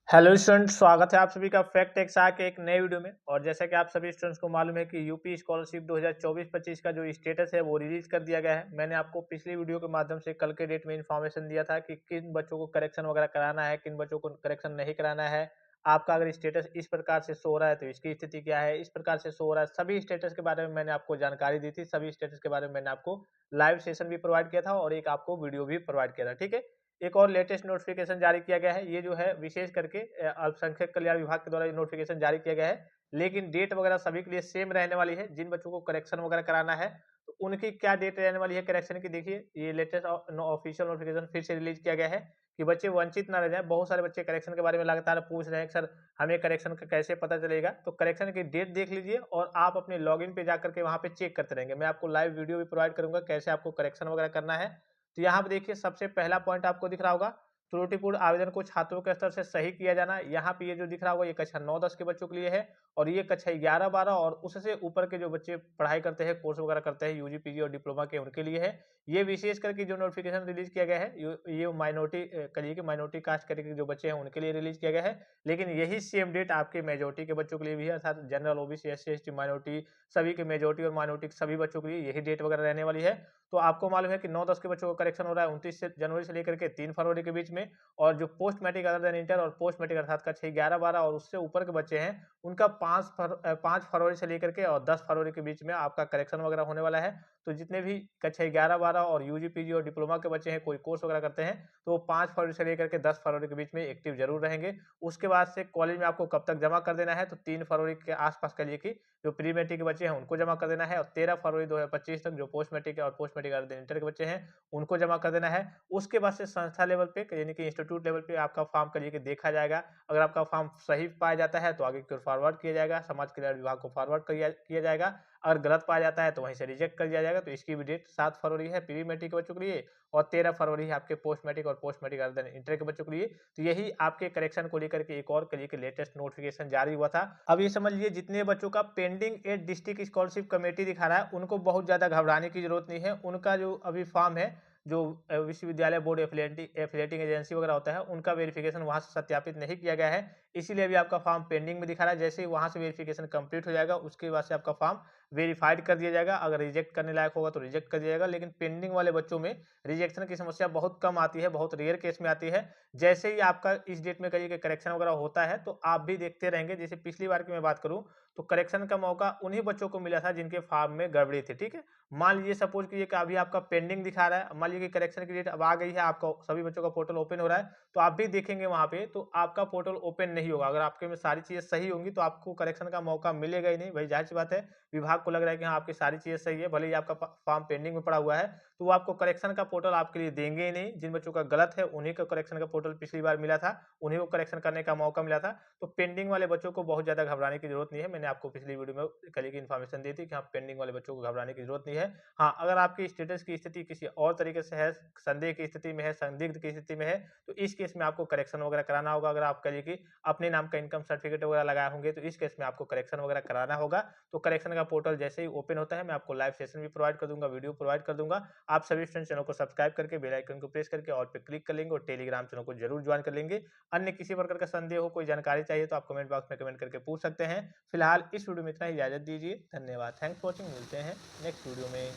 Hello student, स्वागत है आप सभी का फैक्ट एक्सा के एक नए वीडियो में। और जैसा कि आप सभी स्टूडेंट्स को मालूम है कि यूपी स्कॉलरशिप 2024-25 का जो स्टेटस है वो रिलीज कर दिया गया है। मैंने आपको पिछली वीडियो के माध्यम से कल के डेट में इन्फॉर्मेशन दिया था कि किन बच्चों को करेक्शन वगैरह कराना है, किन बच्चों को करेक्शन नहीं कराना है। आपका अगर स्टेटस इस प्रकार से शो हो रहा है तो इसकी स्थिति क्या है, इस प्रकार से शो हो रहा है। सभी स्टेटस के बारे में मैंने आपको जानकारी दी थी, सभी स्टेटस के बारे में मैंने आपको लाइव सेशन भी प्रोवाइड किया था और एक आपको वीडियो भी प्रोवाइड किया था। ठीक है, एक और लेटेस्ट नोटिफिकेशन जारी किया गया है। ये जो है विशेष करके अल्पसंख्यक कल्याण विभाग के द्वारा ये नोटिफिकेशन जारी किया गया है, लेकिन डेट वगैरह सभी के लिए सेम रहने वाली है। जिन बच्चों को करेक्शन वगैरह कराना है तो उनकी क्या डेट रहने वाली है करेक्शन की, देखिए ये लेटेस्ट ऑफिशियल नोटिफिकेशन फिर से रिलीज किया गया है कि बच्चे वंचित ना रह जाए। बहुत सारे बच्चे करेक्शन के बारे में लगातार पूछ रहे हैं कि सर हमें करेक्शन का कैसे पता चलेगा। तो करेक्शन की डेट देख लीजिए और आप अपने लॉगिन पे जाकर के वहां पे चेक करते रहेंगे। मैं आपको लाइव वीडियो भी प्रोवाइड करूंगा कैसे आपको करेक्शन वगैरह करना है। तो यहाँ पे देखिए सबसे पहला पॉइंट आपको दिख रहा होगा, त्रुटिपूर्ण आवेदन को छात्रों के स्तर से सही किया जाना। यहाँ पे ये जो दिख रहा होगा ये कक्षा 9-10 के बच्चों के लिए है और ये कक्षा 11-12 और उससे ऊपर के जो बच्चे पढ़ाई करते हैं, कोर्स वगैरह करते हैं यूजी पीजी और डिप्लोमा के, उनके लिए है। ये विशेष करके जो नोटिफिकेशन रिलीज किया गया है ये माइनॉरिटी करिए कि माइनॉरिटी कास्ट करके जो बच्चे हैं उनके लिए रिलीज किया गया है। लेकिन यही सेम डेट आपके मेजोरिटी के बच्चों के लिए भी है, अर्थात general OBC SC ST minority सभी के, मेजोरिटी और माइनॉरिटी सभी बच्चों के लिए यही डेट वगैरह रहने वाली है। तो आपको मालूम है कि 9-10 के बच्चों का करेक्शन हो रहा है 29 जनवरी से लेकर के 3 फरवरी के बीच में। और जो post matric other than inter और पोस्ट मैट्रिक अर्थात कक्षा 11-12 और उससे ऊपर के बच्चे हैं उनका 5 फरवरी से लेकर के और 10 फरवरी के बीच में आपका करेक्शन वगैरह होने वाला है। तो जितने भी कक्षा 11-12 और यूजी पीजी और डिप्लोमा के बच्चे हैं, कोई कोर्स वगैरह करते हैं, तो वो 5 फरवरी से लेकर के 10 फरवरी के बीच में एक्टिव जरूर रहेंगे। उसके बाद से कॉलेज में आपको कब तक जमा कर देना है, तो 3 फरवरी के आसपास करिए कि जो प्री मैट्रिक के बच्चे हैं उनको जमा कर देना है और 13 फरवरी 2025 तक जो पोस्ट मैट्रिक और पोस्ट मैट्रिक अर्ध इंटर के बच्चे हैं उनको जमा कर देना है। उसके बाद से संस्था लेवल पे यानी कि इंस्टीट्यूट लेवल पे आपका फॉर्म करिए कि देखा जाएगा। अगर आपका फॉर्म सही पाया जाता है तो आगे की ओर फॉरवर्ड किया जाएगा, समाज कल्याण विभाग को फॉरवर्ड किया जाएगा। अगर गलत पाया जाता है तो वहीं से रिजेक्ट कर दिया जाएगा। तो इसकी भी डेट 7 फरवरी है प्री मैट्रिक के बच्चों के लिए और 13 फरवरी है आपके पोस्ट मैट्रिक और पोस्ट मैट्रिक अर्ध इंटर के बच्चों के लिए। तो यही आपके करेक्शन को लेकर के एक और करिए कि लेटेस्ट नोटिफिकेशन जारी हुआ था। अब ये समझ लीजिए जितने बच्चों का pending at district scholarship committee दिखा रहा है उनको बहुत ज्यादा घबराने की जरूरत नहीं है। उनका जो अभी फॉर्म है, जो विश्वविद्यालय बोर्ड एफिलिएटिंग एजेंसी वगैरह होता है, उनका वेरिफिकेशन वहां से सत्यापित नहीं किया गया है, इसीलिए अभी आपका फॉर्म पेंडिंग में दिखा रहा है। जैसे ही वहां से वेरिफिकेशन कंप्लीट हो जाएगा उसके बाद से आपका फॉर्म वेरीफाइड कर दिया जाएगा। अगर रिजेक्ट करने लायक होगा तो रिजेक्ट कर दिया जाएगा। लेकिन पेंडिंग वाले बच्चों में रिजेक्शन की समस्या बहुत कम आती है, बहुत रेयर केस में आती है। जैसे ही आपका इस डेट में करिए कि करेक्शन वगैरह होता है तो आप भी देखते रहेंगे। जैसे पिछली बार की मैं बात करूं तो करेक्शन का मौका उन्हीं बच्चों को मिला था जिनके फॉर्म में गड़बड़ी थी। ठीक है, मान लीजिए सपोज कीजिए कि अभी आपका पेंडिंग दिखा रहा है, मान लीजिए कि करेक्शन की डेट अब आ गई है, आपका सभी बच्चों का पोर्टल ओपन हो रहा है, तो आप भी देखेंगे वहां पे तो आपका पोर्टल ओपन नहीं होगा। अगर आपके में सारी चीजें सही होंगी तो आपको करेक्शन का मौका मिलेगा ही नहीं। भाई जाहिर सी बात है, विभाग को लग रहा है कि हाँ आपकी सारी चीजें सही है, भले ही आपका फॉर्म पेंडिंग में पड़ा हुआ है, तो वो आपको करेक्शन का पोर्टल आपके लिए देंगे ही नहीं। जिन बच्चों का गलत है उन्हीं को करेक्शन का पोर्टल पिछली बार मिला था, उन्हीं को करेक्शन करने का मौका मिला था। तो पेंडिंग वाले बच्चों को बहुत ज्यादा घबराने की जरूरत नहीं है। मैंने आपको पिछली वीडियो में कल की इन्फॉर्मेशन दी थी कि हाँ पेंडिंग वाले बच्चों को घबराने की जरूरत नहीं है। हाँ, अगर आपकी स्टेटस की स्थिति किसी और तरीके से है, संदेह की स्थिति में है, संदिग्ध की स्थिति में है, तो इस केस में आपको करेक्शन वगैरह कराना होगा। अगर आप करिए कि अपने नाम का इनकम सर्टिफिकेट वगैरह लगाए होंगे तो इस केस में आपको करेक्शन वगैरह कराना होगा। तो करेक्शन का पोर्टल जैसे ही ओपन होता है मैं आपको लाइव सेशन भी प्रोवाइड कर दूंगा, वीडियो प्रोवाइड कर दूंगा। आप सभी स्टूडेंट चैनल को सब्सक्राइब करके बेल आइकन को प्रेस करके ऑल पे क्लिक कर लेंगे और टेलीग्राम चैनल को जरूर ज्वाइन कर लेंगे। अन्य किसी प्रकार का संदेह हो, कोई जानकारी चाहिए तो आप कमेंट बॉक्स में कमेंट करके पूछ सकते हैं। फिलहाल इस वीडियो में इतना ही, इजाजत दीजिए, धन्यवाद, थैंक्स फॉर वॉचिंग, मिलते हैं नेक्स्ट वीडियो में।